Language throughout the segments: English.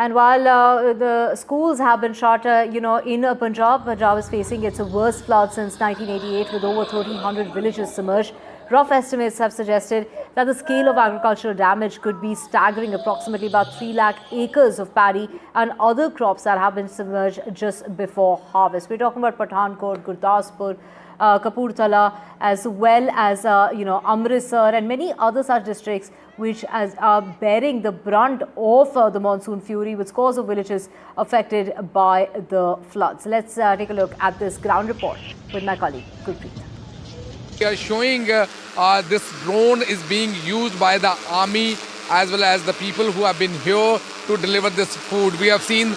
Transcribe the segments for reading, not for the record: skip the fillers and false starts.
And while the schools have been shut, in Punjab, Punjab is facing its worst flood since 1988 with over 1,300 villages submerged. Rough estimates have suggested that the scale of agricultural damage could be staggering, approximately about 3 lakh acres of paddy and other crops that have been submerged just before harvest. We're talking about Pathankot, Gurdaspur, Kapurthala, as well as Amritsar and many other such districts which are bearing the brunt of the monsoon fury, with scores of villages affected by the floods. Let's take a look at this ground report with my colleague Gurpreet. We are showing this drone is being used by the army as well as the people who have been here to deliver this food. We have seen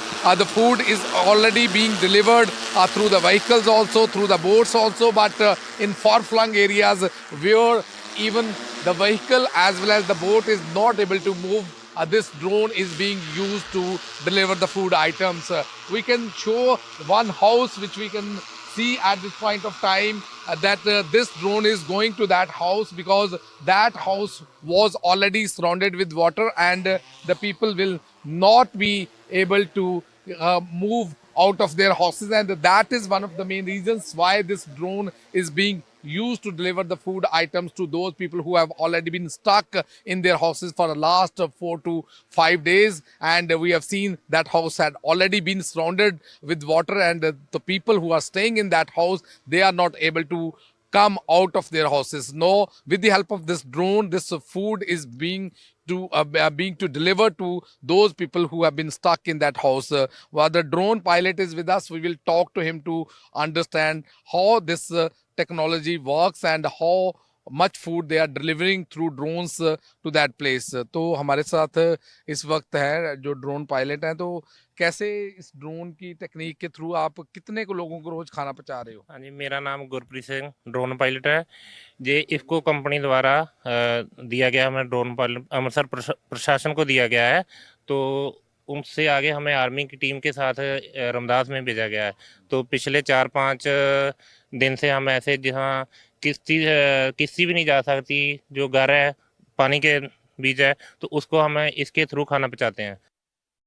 the food is already being delivered through the vehicles also, through the boats also, but in far-flung areas where even the vehicle as well as the boat is not able to move, this drone is being used to deliver the food items. We can show one house which we can see at this point of time that this drone is going to that house because that house was already surrounded with water and the people will not be able to move out of their houses, and that is one of the main reasons why this drone is being used to deliver the food items to those people who have already been stuck in their houses for the last 4 to 5 days. And we have seen that house had already been surrounded with water, and the people who are staying in that house, they are not able to come out of their houses. No, with the help of this drone, this food is being to deliver to those people who have been stuck in that house. While the drone pilot is with us, we will talk to him to understand how this technology works and how much food they are delivering through drones to that place. तो हमारे साथ इस वक्त है जो drone pilot हैं, तो कैसे इस ड्रोन की टेक्निक के थ्रू आप कितने को लोगों को रोज खाना पहुंचा रहे हो? हाँ जी, मेरा नाम गुरप्रीत सिंह ड्रोन पायलट है। ये इसको कंपनी द्वारा दिया गया, हमें ड्रोन पायलट अमृतसर प्रशासन को दिया गया है। तो उनसे आगे हमें आर्मी की टीम के साथ रमदास में भेजा गया है। तो पिछले 4-5 दिन से हम ऐसे, जहाँ किस्ती भी नहीं जा सकती, जो घर है पानी के बीच है, तो उसको हमें इसके थ्रू खाना पहुँचाते हैं।